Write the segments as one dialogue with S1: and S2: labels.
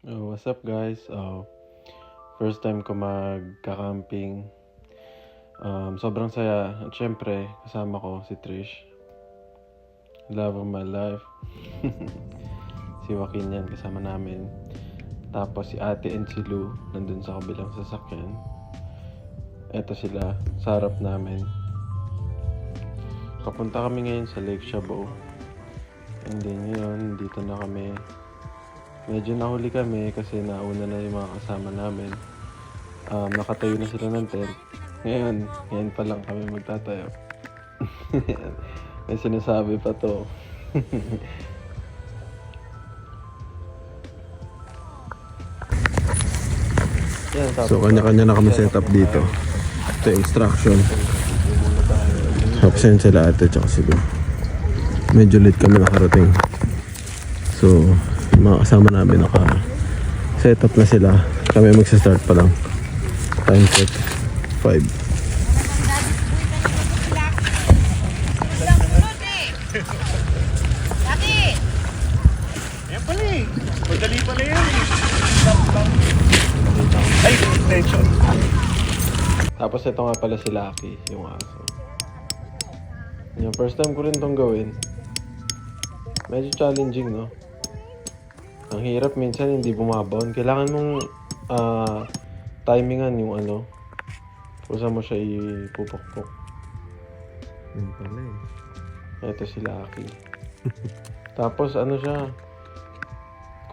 S1: Oh, what's up guys? First time ko magka-camping. Sobrang saya. At syempre, kasama ko si Trish. Love of my life. Si Joaquin yan, kasama namin. Tapos si Ate and si Lou, nandun sa kabilang sasakyan. Eto sila, sa harap namin. Papunta kami ngayon sa Lake Chabot. And then ngayon, dito na kami. Medyo nahuli kami kasi nauna na yung mga kasama namin. Nakatayo na sila ng tent. Ngayon pa lang kami magtatayo. May sinasabi pa to.
S2: So kanya-kanya na kami set up dito. Ito yung instruction. Tapos yun sila ate tsaka sila. Medyo late kami nakarating. So yung mga kasama namin naka-set up na sila. Kami magsa-start pa lang. Time check 5.
S3: Ayan pala eh. Madali pala yan eh. Stop lang. Ay, extension.
S1: Tapos ito nga pala si Lucky, yung aso. Yung first time ko rin itong gawin. Medyo challenging, no? Ang hirap minsan hindi bumabaon. Kailangan mong timingan yung ano. Kung saan mo siya ipupukpok.
S2: Yun pala eh.
S1: Ito si Lucky. Tapos ano siya,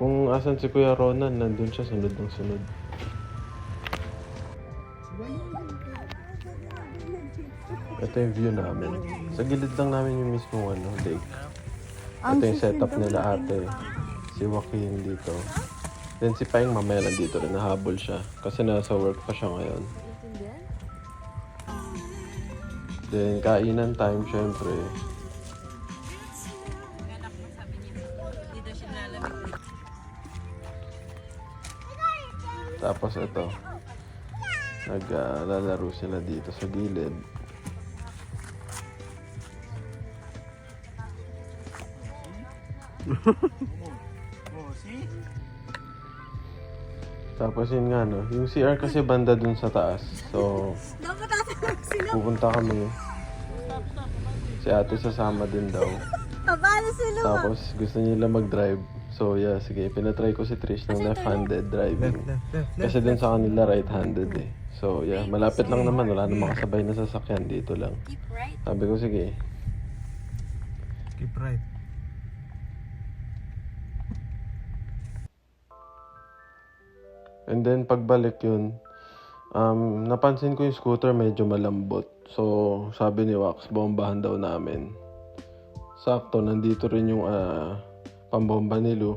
S1: kung asan si Kuya Ronan, nandun siya sunod ng sunod. Ito yung view namin. Sa gilid lang namin yung mismong lake. Ito yung setup nila ate. Si Joaquin dito. Then si Paeng mamaya nandito rin, nahabol siya. Kasi nasa work pa siya ngayon. Then kainan time syempre. Tapos ito. Naglalaro sila dito sa gilid.
S3: Oh, see?
S1: Tapos yun nga no, yung CR kasi banda dun sa taas. So, pupunta kami. Si ate sasama din daw.
S4: Paano sila?
S1: Tapos gusto nila mag-drive. So yeah, sige, pinatry ko si Trish ng left-handed driving. Kasi dun sa kanila right-handed eh. So yeah, malapit lang naman, wala namang kasabay na sasakyan, dito lang. Sabi ko sige.
S2: Keep right.
S1: And then pagbalik yun, napansin ko yung scooter medyo malambot. So sabi ni Wax, bombahan daw namin. Sakto, nandito rin yung pambomba ni Lou.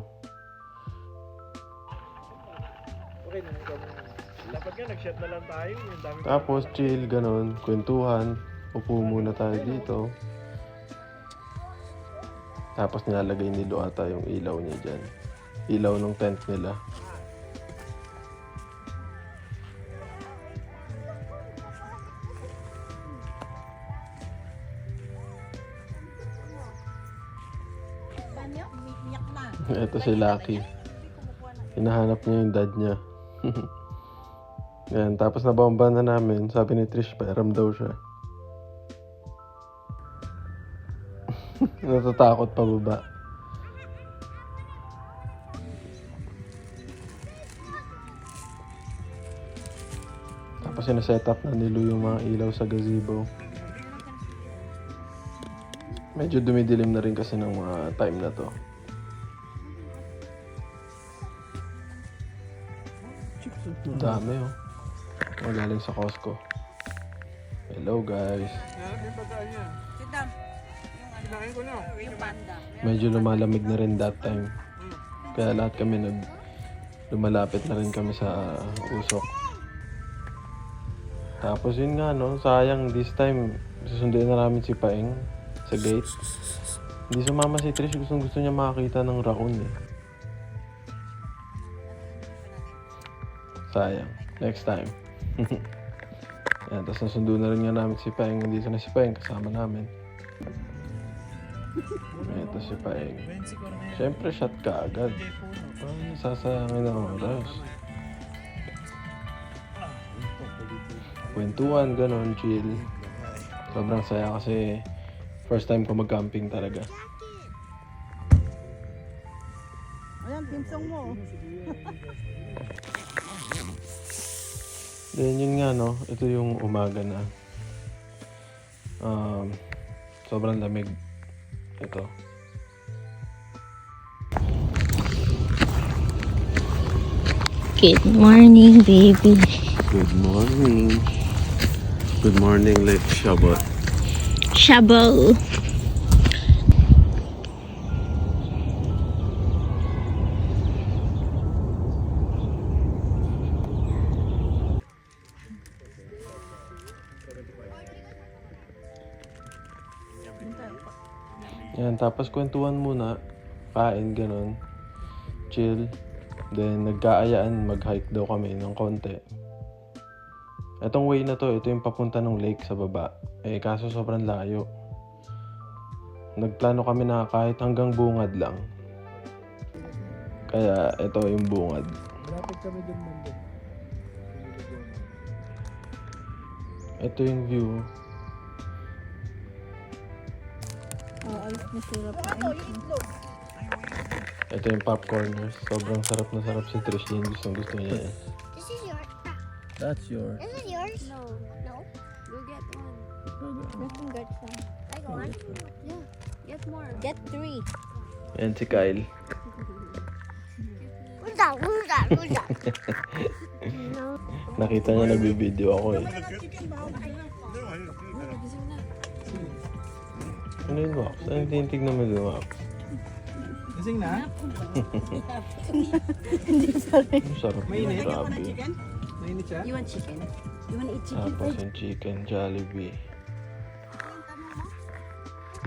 S3: Okay na, dapat nga nag-shot na lang tayo. Yung dami
S1: Tapos chill, ganun, kwentuhan. Upo muna tayo dito. Tapos nilalagay ni Lou ata yung ilaw niya dyan. Ilaw ng tent nila. Ito si Lucky. Hinahanap niya yung dad niya. Yan, tapos nabomba na namin. Sabi ni Trish, pairam daw siya. Natatakot pa baba. Tapos sinaset up na ni Lou yung mga ilaw sa gazebo. Medyo dumidilim na rin kasi ng mga time na to. Dami oh. Magaling sa Costco. Hello guys.
S3: Hanap yung pagkain niya. Kinain ko na.
S1: Medyo lumalamig na rin that time. Kaya lahat kami lumalapit na rin kami sa usok. Tapos yun nga no, sayang this time susunduin na namin si Paeng sa gate. Hindi sumama si Trish, gusto niya makakita ng raccoon eh. Sayang. Next time. Yan, tapos nasundo na rin nga namin si Paeng. Nandito na si Paeng, kasama namin. Ito si Paeng. Siyempre, shot ka agad. Nasasayangin ang oras. Kwentuhan, ganon, chill. Sobrang saya kasi first time ko mag-camping talaga.
S4: Ayan, pinsong mo.
S1: Then yun nga no, ito yung umaga na. Sobrang lamig. Ito.
S5: Good morning, baby.
S2: Good morning. Good morning, Lake Shabbat.
S5: Shabo.
S1: Yan, tapos kwentuhan muna. Kain, ganon. Chill. Then, nagkaayaan, mag-hike daw kami ng konti. Etong way na to, ito yung papunta ng lake sa baba. Eh, kaso sobrang layo. Nagplano kami na kahit hanggang bungad lang. Kaya, ito yung bungad.
S3: Malapit kami dun Monday.
S1: Ito yung view.
S4: Ayos na sila pa.
S1: Ito yung popcorners. Sobrang sarap na sarap si Trish. Yung gusto niya.
S6: This is yours.
S2: That's yours.
S6: Is it yours? No. No? Go get one.
S4: You can get some.
S6: I got one? Yeah. Get more.
S4: Get 3.
S1: Yan si Kyle.
S6: Who's that? Who's that? Who's that? No.
S1: Nakita niya nagbi-video ako eh. Ano yung wax? Ano yung tinitignan mo yung wax?
S3: Gising na?
S1: Ang sarap na, grabe.
S3: Mainit siya?
S4: You want chicken? You want to eat chicken?
S1: Tapos yung chicken, Jollibee.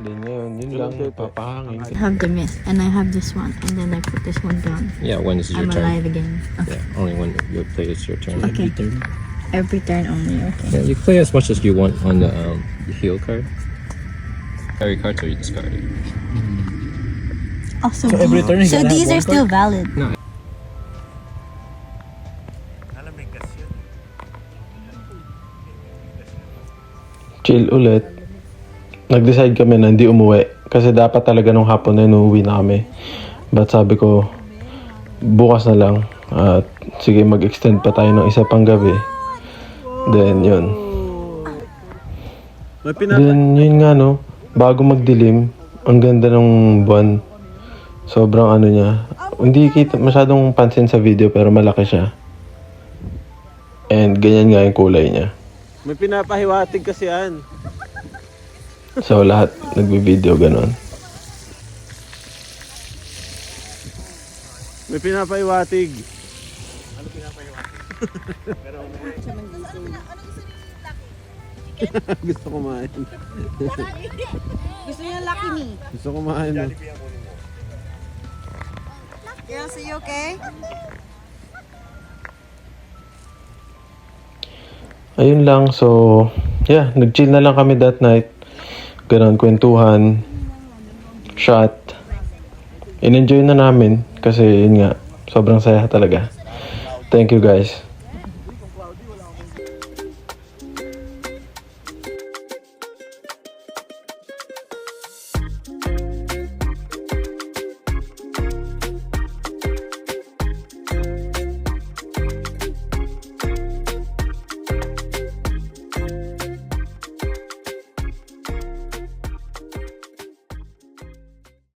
S1: Then ngayon, yun lang, papahangin.
S5: I have the mist, and I have this one, and then I put this one down.
S7: Yeah, when this is your
S5: I'm
S7: turn.
S5: alive again.
S7: Yeah, only when you play it's your turn.
S5: Okay. Every turn only. Okay.
S7: Yeah, you play as much as you want on the heal card. Carry cards or you discard it.
S5: Also,
S3: So every turn you
S5: so
S3: gotta have
S5: these
S3: one
S5: are still valid.
S3: Alam, gas yun.
S1: Chill ulit. Nag-decide kami na hindi umuwi. Kasi dapat talaga nung hapon na uuwi na kami. But sabi ko, bukas na lang. At sige, mag-extend pa tayo ng isa pang gabi. Then, yun. Then, yun nga no. Bago magdilim, ang ganda ng buwan. Sobrang ano niya. Hindi kita masyadong pansin sa video pero malaki siya. And ganyan nga yung kulay niya.
S2: May pinapahiwatig kasi yan.
S1: So lahat nagbi-video ganon.
S2: May pinapahiwatig. Gusto kumain.
S4: Gusto niya Lucky Me.
S2: Gusto kumain. No?
S4: Yes, are you okay?
S1: Ayun lang, so yeah, nag-chill na lang kami that night. Ganon, kwentuhan, shot. In-enjoy na namin kasi yun nga, sobrang saya talaga. Thank you guys.